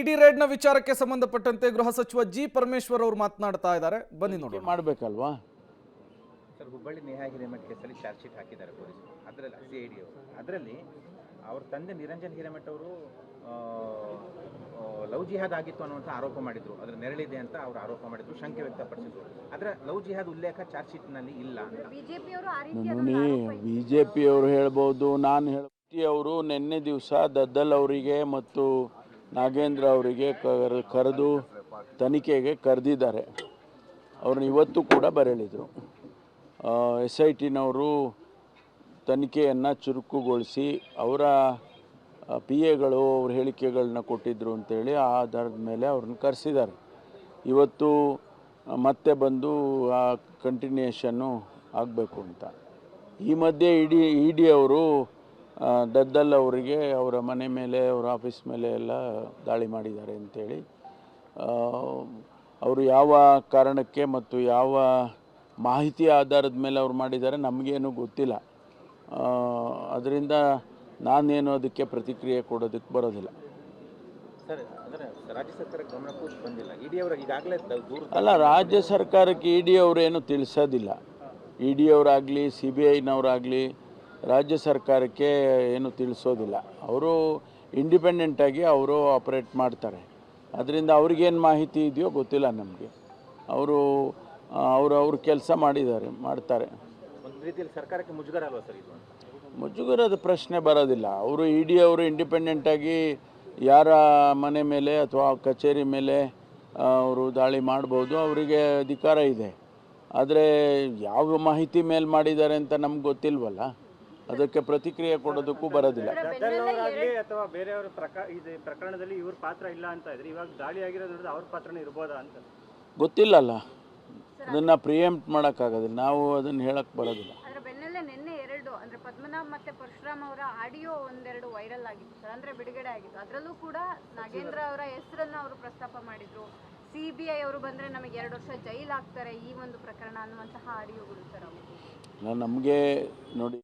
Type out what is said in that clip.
ಇಡಿ ರೇಡ್ನ ವಿಚಾರಕ್ಕೆ ಸಂಬಂಧಪಟ್ಟಂತೆ ಗೃಹ ಸಚಿವ ಜಿ ಪರಮೇಶ್ವರ್ ಅವರು ಮಾತನಾಡ್ತಾ ಇದ್ದಾರೆ. ಬನ್ನಿ ನೋಡೋಣ. ಮಾಡಬೇಕಲ್ವಾ ಸರ್, ಹುಬ್ಬಳ್ಳಿ ನೇಹಾ ಹಿರೇಮಠ್ ಕೇಸಲ್ಲಿ ಚಾರ್ಜ್ ಶೀಟ್ ಹಾಕಿದ್ದಾರೆ ಪೊಲೀಸರು. ಅದರಲ್ಲಿ CID ಅವರು ಅದರಲ್ಲಿ ಅವ್ರ ತಂದೆ ನಿರಂಜನ್ ಹಿರೇಮಠ್ ಅವರು ಲವ್ ಜಿಹಾದ್ ಆಗಿತ್ತು ಅನ್ನುವಂಥ ಆರೋಪ ಮಾಡಿದ್ರು. ಅದರ ನೆರಳಿದೆ ಅಂತ ಅವರು ಆರೋಪ ಮಾಡಿದ್ರು, ಶಂಕೆ ವ್ಯಕ್ತಪಡಿಸಿದ್ರು. ಆದರೆ ಲವ್ ಜಿಹಾದ್ ಉಲ್ಲೇಖ ಚಾರ್ಜ್ ಶೀಟ್ನಲ್ಲಿ ಇಲ್ಲ ಅಂತ ಬಿಜೆಪಿಯವರು ಹೇಳ್ಬೋದು, ನಾನು ಅವರು ನಿನ್ನೆ ದಿವಸ ದದ್ದಲ್ ಅವರಿಗೆ ಮತ್ತು ನಾಗೇಂದ್ರ ಅವರಿಗೆ ಕರೆದು ತನಿಖೆಗೆ ಕರೆದಿದ್ದಾರೆ. ಅವ್ರನ್ನ ಇವತ್ತು ಕೂಡ ಬರಲಿದ್ರು. SITನವರು ತನಿಖೆಯನ್ನು ಚುರುಕುಗೊಳಿಸಿ ಅವರ PAಗಳು ಅವ್ರ ಹೇಳಿಕೆಗಳನ್ನ ಕೊಟ್ಟಿದ್ದರು ಅಂತೇಳಿ ಆ ಆಧಾರದ ಮೇಲೆ ಅವ್ರನ್ನ ಕರೆಸಿದ್ದಾರೆ. ಇವತ್ತು ಮತ್ತೆ ಬಂದು ಆ ಕಂಟಿನ್ಯೂಷನ್ನು ಆಗಬೇಕು ಅಂತ. ಈ ಮಧ್ಯೆ ಇಡಿ ಅವರು ದದ್ದಲ್ ಅವರಿಗೆ ಅವರ ಮನೆ ಮೇಲೆ ಅವರ ಆಫೀಸ್ ಮೇಲೆ ಎಲ್ಲ ದಾಳಿ ಮಾಡಿದ್ದಾರೆ ಅಂಥೇಳಿ, ಅವರು ಯಾವ ಕಾರಣಕ್ಕೆ ಮತ್ತು ಯಾವ ಮಾಹಿತಿ ಆಧಾರದ ಮೇಲೆ ಅವ್ರು ಮಾಡಿದ್ದಾರೆ ನಮಗೇನು ಗೊತ್ತಿಲ್ಲ. ಅದರಿಂದ ನಾನೇನು ಅದಕ್ಕೆ ಪ್ರತಿಕ್ರಿಯೆ ಕೊಡೋದಕ್ಕೆ ಬರೋದಿಲ್ಲ. ಸರ್, ಅಂದರೆ ರಾಜ್ಯ ಸರ್ಕಾರಕ್ಕೆ ಗಮನಕ್ಕೂ ಬಂದಿಲ್ಲ. ಇಡಿ ಅವರು ಈಗಾಗಲೇ ದೂರ ಅಲ್ಲ, ರಾಜ್ಯ ಸರ್ಕಾರಕ್ಕೆ ಇಡಿ ಅವರೇನು ತಿಳಿಸೋದಿಲ್ಲ. ಇಡಿ ಅವರಾಗಲಿ CBIನವರಾಗಲಿ ರಾಜ್ಯ ಸರ್ಕಾರಕ್ಕೆ ಏನು ತಿಳಿಸೋದಿಲ್ಲ. ಅವರು ಇಂಡಿಪೆಂಡೆಂಟಾಗಿ ಅವರು ಆಪ್ರೇಟ್ ಮಾಡ್ತಾರೆ. ಅದರಿಂದ ಅವ್ರಿಗೇನು ಮಾಹಿತಿ ಇದೆಯೋ ಗೊತ್ತಿಲ್ಲ ನಮಗೆ. ಅವರು ಕೆಲಸ ಮಾಡ್ತಾರೆ. ಒಂದು ರೀತಿಯಲ್ಲಿ ಸರ್ಕಾರಕ್ಕೆ ಮುಜುಗರ ಅಲ್ವಾ ಸರ್ ಇದು? ಮುಜುಗರದ ಪ್ರಶ್ನೆ ಬರೋದಿಲ್ಲ. ಇಡಿ ಅವರು ಇಂಡಿಪೆಂಡೆಂಟಾಗಿ ಯಾರ ಮನೆ ಮೇಲೆ ಅಥವಾ ಕಚೇರಿ ಮೇಲೆ ಅವರು ದಾಳಿ ಮಾಡ್ಬೋದು, ಅವರಿಗೆ ಅಧಿಕಾರ ಇದೆ. ಆದರೆ ಯಾವ ಮಾಹಿತಿ ಮೇಲೆ ಮಾಡಿದ್ದಾರೆ ಅಂತ ನಮ್ಗೆ ಗೊತ್ತಿಲ್ವಲ್ಲ, ಅದಕ್ಕೆ ಪ್ರತಿಕ್ರಿಯೆ ಕೊಡೋದಕ್ಕೂ ಬರೋದಿಲ್ಲ. ಅಥವಾ ಬೇರೆಯವರ ಪ್ರಕರಣದಲ್ಲಿ ಇವ್ರ ಪಾತ್ರ ಇಲ್ಲ ಅಂತ ಇದ್ರೆ ಇವಾಗ ದಾಳಿ ಆಗಿರೋದ್ರಿಂದ ಅವ್ರ ಪಾತ್ರನೇ ಇರ್ಬೋದಾ ಅಂತ ಗೊತ್ತಿಲ್ಲಲ್ಲ, ಅದನ್ನು ಪ್ರಿಯೆಂಪ್ಟ್ ಮಾಡೋಕ್ಕಾಗೋದಿಲ್ಲ. ನಾವು ಅದನ್ನು ಹೇಳಕ್ಕೆ ಬರೋದಿಲ್ಲ. ನಿನ್ನೆ ಎರಡು ಅಂದ್ರೆ ಪದ್ಮನಾಭ್ ಮತ್ತೆ ಪರಶುರಾಮ್ ಅವರ ಆಡಿಯೋ ಒಂದೆರಡು ವೈರಲ್ ಆಗಿತ್ತು ಸರ್, ಅಂದ್ರೆ ಬಿಡುಗಡೆ ಆಗಿತ್ತು. ಅದರಲ್ಲೂ ಕೂಡ ನಾಗೇಂದ್ರ ಅವರ ಹೆಸರನ್ನ ಅವರು ಪ್ರಸ್ತಾಪ ಮಾಡಿದ್ರು. CBI ಅವರು ಬಂದ್ರೆ ನಮಗೆ 2 ವರ್ಷ ಜೈಲ್ ಹಾಕ್ತಾರೆ ಈ ಒಂದು ಪ್ರಕರಣ ಅನ್ನುವಂತಹ ಆಡಿಯೋಗಳು ಸರ್. ನಮಗೆ ನೋಡಿ,